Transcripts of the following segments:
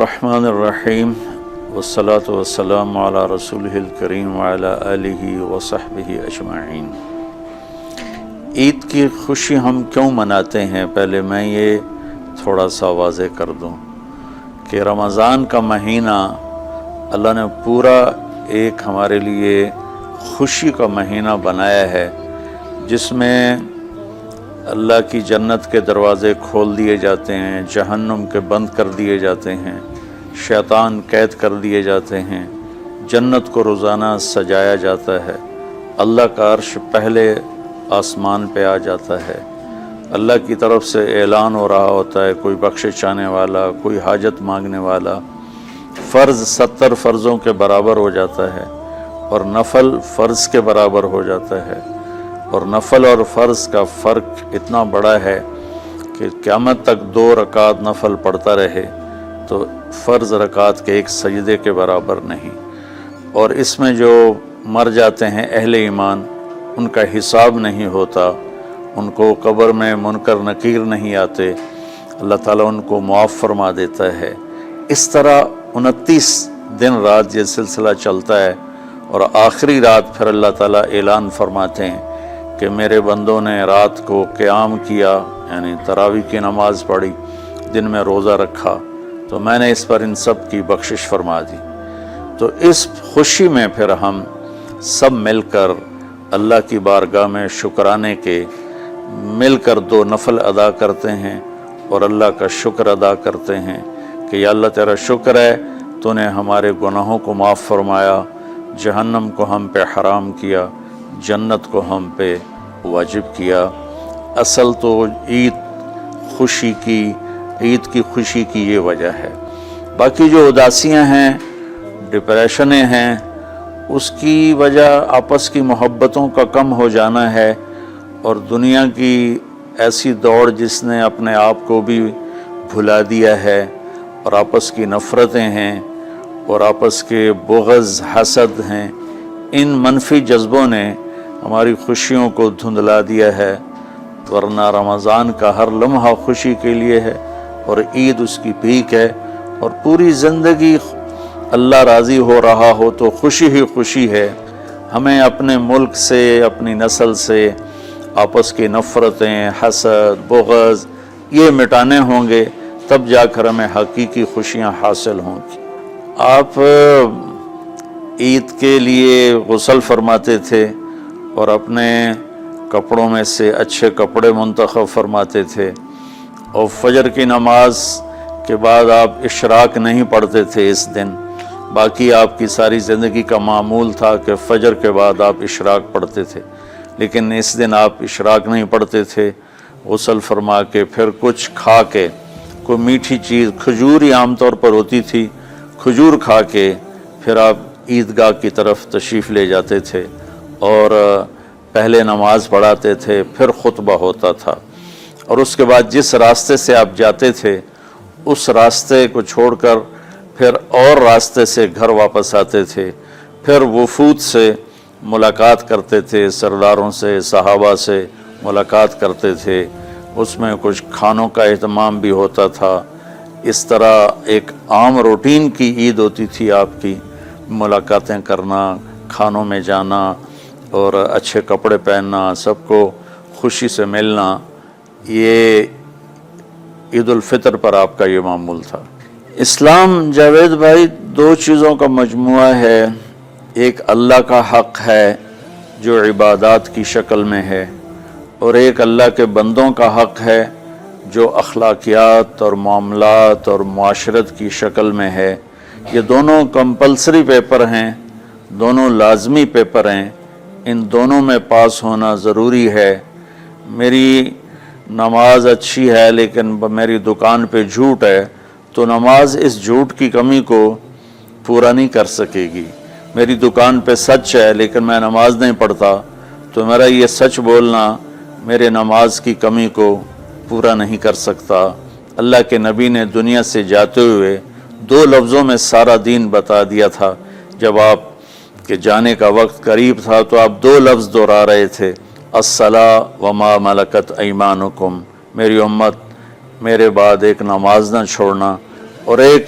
الرحمن الرحیم والصلاة والسلام علی رسولہ الکریم وعلی آلہ وصحبہ اجمعین۔ عید کی خوشی ہم کیوں مناتے ہیں؟ پہلے میں یہ تھوڑا سا واضح کر دوں کہ رمضان کا مہینہ اللہ نے پورا ایک ہمارے لیے خوشی کا مہینہ بنایا ہے، جس میں اللہ کی جنت کے دروازے کھول دیے جاتے ہیں، جہنم کے بند کر دیے جاتے ہیں، شیطان قید کر دیے جاتے ہیں، جنت کو روزانہ سجایا جاتا ہے، اللہ کا عرش پہلے آسمان پہ آ جاتا ہے، اللہ کی طرف سے اعلان ہو رہا ہوتا ہے، کوئی بخشش چاہنے والا، کوئی حاجت مانگنے والا، فرض 70 فرضوں کے برابر ہو جاتا ہے اور نفل فرض کے برابر ہو جاتا ہے، اور نفل اور فرض کا فرق اتنا بڑا ہے کہ قیامت تک 2 رکعت نفل پڑھتا رہے تو فرض رکعت کے ایک سجدے کے برابر نہیں۔ اور اس میں جو مر جاتے ہیں اہل ایمان، ان کا حساب نہیں ہوتا، ان کو قبر میں منکر نکیر نہیں آتے، اللہ تعالیٰ ان کو معاف فرما دیتا ہے۔ اس طرح 29 دن رات یہ سلسلہ چلتا ہے، اور آخری رات پھر اللہ تعالیٰ اعلان فرماتے ہیں کہ میرے بندوں نے رات کو قیام کیا، یعنی تراویح کی نماز پڑھی، دن میں روزہ رکھا، تو میں نے اس پر ان سب کی بخشش فرما دی۔ تو اس خوشی میں پھر ہم سب مل کر اللہ کی بارگاہ میں شکرانے کے مل کر 2 نفل ادا کرتے ہیں اور اللہ کا شکر ادا کرتے ہیں کہ یا اللہ تیرا شکر ہے، تو نے ہمارے گناہوں کو معاف فرمایا، جہنم کو ہم پہ حرام کیا، جنت کو ہم پہ واجب کیا۔ اصل تو عید کی خوشی کی یہ وجہ ہے۔ باقی جو اداسیاں ہیں، ڈپریشنیں ہیں، اس کی وجہ آپس کی محبتوں کا کم ہو جانا ہے، اور دنیا کی ایسی دوڑ جس نے اپنے آپ کو بھی بھلا دیا ہے، اور آپس کی نفرتیں ہیں، اور آپس کے بغض حسد ہیں، ان منفی جذبوں نے ہماری خوشیوں کو دھندلا دیا ہے، ورنہ رمضان کا ہر لمحہ خوشی کے لیے ہے، اور عید اس کی پیک ہے، اور پوری زندگی اللہ راضی ہو رہا ہو تو خوشی ہی خوشی ہے۔ ہمیں اپنے ملک سے، اپنی نسل سے آپس کی نفرتیں، حسد، بغض یہ مٹانے ہوں گے، تب جا کر ہمیں حقیقی خوشیاں حاصل ہوں گی۔ آپ عید کے لیے غسل فرماتے تھے اور اپنے کپڑوں میں سے اچھے کپڑے منتخب فرماتے تھے، اور فجر کی نماز کے بعد آپ اشراق نہیں پڑھتے تھے اس دن۔ باقی آپ کی ساری زندگی کا معمول تھا کہ فجر کے بعد آپ اشراق پڑھتے تھے، لیکن اس دن آپ اشراق نہیں پڑھتے تھے۔ غسل فرما کے پھر کچھ کھا کے، کوئی میٹھی چیز، کھجور ہی عام طور پر ہوتی تھی، کھجور کھا کے پھر آپ عیدگاہ کی طرف تشریف لے جاتے تھے، اور پہلے نماز پڑھاتے تھے، پھر خطبہ ہوتا تھا، اور اس کے بعد جس راستے سے آپ جاتے تھے اس راستے کو چھوڑ کر پھر اور راستے سے گھر واپس آتے تھے، پھر وفود سے ملاقات کرتے تھے، سرداروں سے، صحابہ سے ملاقات کرتے تھے، اس میں کچھ کھانوں کا اہتمام بھی ہوتا تھا۔ اس طرح ایک عام روٹین کی عید ہوتی تھی آپ کی، ملاقاتیں کرنا، کھانوں میں جانا، اور اچھے کپڑے پہننا، سب کو خوشی سے ملنا۔ یہ عید الفطر پر آپ کا یہ معمول تھا۔ اسلام جاوید بھائی 2 چیزوں کا مجموعہ ہے، ایک اللہ کا حق ہے جو عبادات کی شکل میں ہے، اور ایک اللہ کے بندوں کا حق ہے جو اخلاقیات اور معاملات اور معاشرت کی شکل میں ہے۔ یہ دونوں کمپلسری پیپر ہیں، دونوں لازمی پیپر ہیں، ان دونوں میں پاس ہونا ضروری ہے۔ میری نماز اچھی ہے لیکن میری دکان پہ جھوٹ ہے، تو نماز اس جھوٹ کی کمی کو پورا نہیں کر سکے گی۔ میری دکان پہ سچ ہے لیکن میں نماز نہیں پڑھتا، تو میرا یہ سچ بولنا میرے نماز کی کمی کو پورا نہیں کر سکتا۔ اللہ کے نبی نے دنیا سے جاتے ہوئے 2 لفظوں میں سارا دین بتا دیا تھا۔ جب آپ کے جانے کا وقت قریب تھا تو آپ 2 لفظ دہرا رہے تھے، الصلاۃ وما ملکت ایمانکم، میری امت میرے بعد ایک نماز نہ چھوڑنا، اور ایک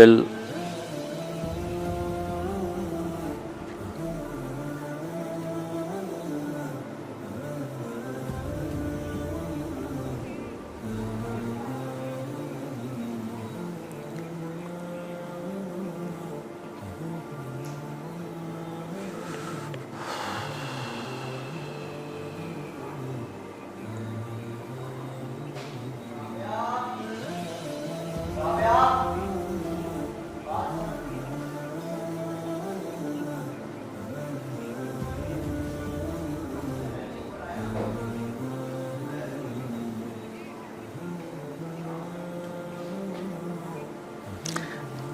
بل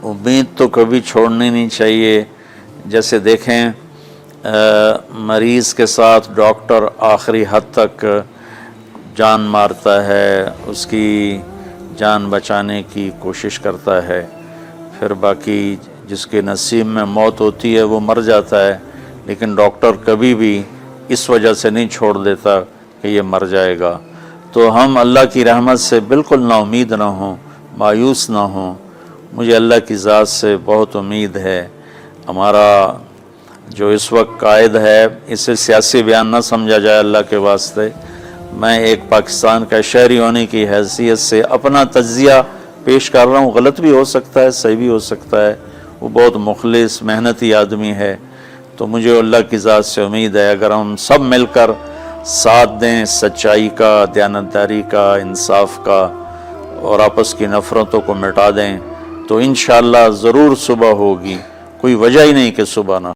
امید تو کبھی چھوڑنی نہیں چاہیے. جیسے دیکھیں مریض کے ساتھ ڈاکٹر آخری حد تک جان مارتا ہے، اس کی جان بچانے کی کوشش کرتا ہے، پھر باقی جس کے نصیب میں موت ہوتی ہے وہ مر جاتا ہے، لیکن ڈاکٹر کبھی بھی اس وجہ سے نہیں چھوڑ دیتا کہ یہ مر جائے گا. تو ہم اللہ کی رحمت سے بالکل نا امید نہ ہوں، مایوس نہ ہوں. مجھے اللہ کی ذات سے بہت امید ہے. ہمارا جو اس وقت قائد ہے، اسے سیاسی بیان نہ سمجھا جائے اللہ کے واسطے. میں ایک پاکستان کا شہری ہونے کی حیثیت سے اپنا تجزیہ پیش کر رہا ہوں. غلط بھی ہو سکتا ہے، صحیح بھی ہو سکتا ہے. وہ بہت مخلص محنتی آدمی ہے. تو مجھے اللہ کی ذات سے امید ہے اگر ہم سب مل کر ساتھ دیں سچائی کا، دیانتداری کا، انصاف کا، اور آپس کی نفرتوں کو مٹا دیں، تو انشاءاللہ ضرور صبح ہوگی. کوئی وجہ ہی نہیں کہ صبح نہ